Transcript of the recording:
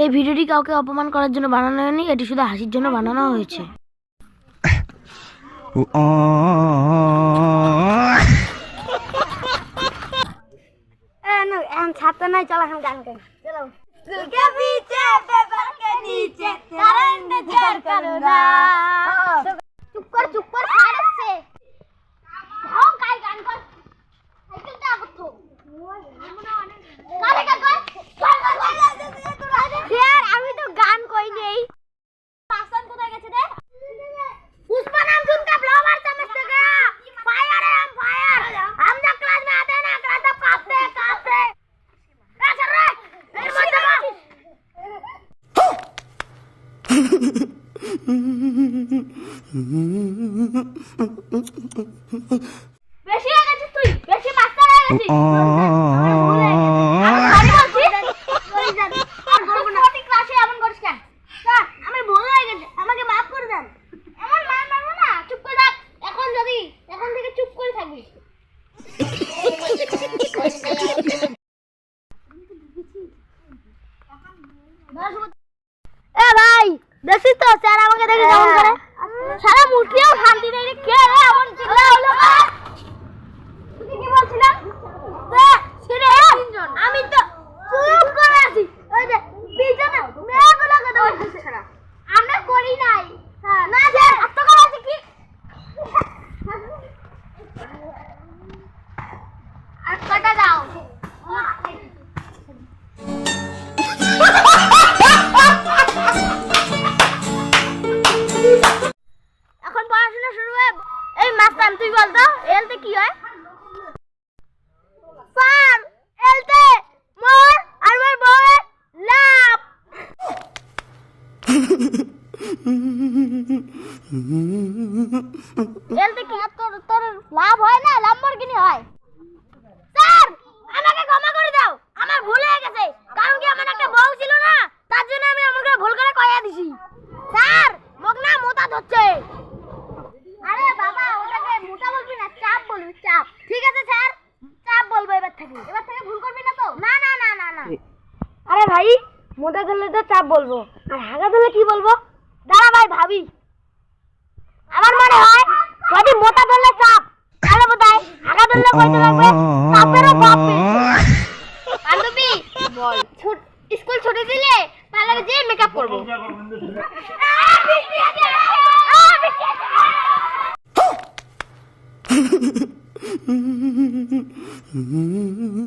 এই ভিডিওটি কাউকে অপমান করার জন্য বানানো হয়নি, এটি শুধু হাসির জন্য বানানো হয়েছে। ছাড়তে নাই, চল এখন গান গাই। চলো। के पीछे पेपर के नीचे तेरा इंतजार करूंगा। चुप कर सारे से हां काय गान कर साइकिल ता बतो काले का यार আমি তো গান কই নেই। পাসন কোথায় গেছে রে? पुष्पा नाम सुन का फ्लावर समझते क्या? फायर है, हम फायर। हम जब क्लास में आते हैं ना, क्लास तब कांपते क्या चल रहा है? বেশি হয়ে গেছিস তুই, বেশি মাস্টার হয়ে গেছিস। আমি বলছি আর করব না। তুই ক্লাসে এমন করিস কেন? স্যার আমি ভুল হয়ে গেছে, আমাকে maaf করে দেন। এমন মারবো না, চুপ করে থাক। এখন থেকে চুপ করে থাকবি। এ ভাই দেখছিস তো স্যার আমাকে দেখে কেমন করে? সারা মুখেও শান্তি নেই রে, কে রে এমন চিল্লা হলো? তুই কি বলছিলাম? আমি তো চুপ করে আছি। ওই যে পিছনে মেয়েগুলো কথা বলছিস। আমরা করি নাই। না স্যার এত করে আছে কি? আর কটা দাও। এখন পড়াশোনা শুরু হবে। এই মাস্টার তুই বল তো এলতে কি হয়? স্যার এলতে মোর আর মোর বউয়ের লাভ। এলতে কি তোর লাভ হয় না, ল্যাম্বরগিনি হয়। স্যার আমাকে ক্ষমা করে দাও, আমার ভুল হয়ে গেছে। কারণ কি আমার একটা বউ ছিল না, তার জন্য আমি আমাকে ভুল করে কইয়া দিছি। স্যার মোক না মোটা ধরছে। আরে বাবা ওটাকে মোটা বলবি না, চাপ বলবি, চাপ। ঠিক আছে স্যার, চাপ বলবো এবার থেকে ভুল করবি না তো? না না না না না। আরে ভাই মোটা ধরলে তো চাপ বলবো, আর হাগা ধরলে কি বলবো? দাঁড়া ভাই ভাবি। আমার মনে হয় যদি মোটা ধরলে চাপ, তাহলে বোধহয় হাগা ধরলে কইতে লাগবে চাপেরও বাপ। বান্ধবী বল, স্কুল ছুটি দিলে পার্লারে যেয়ে মেকআপ করবো।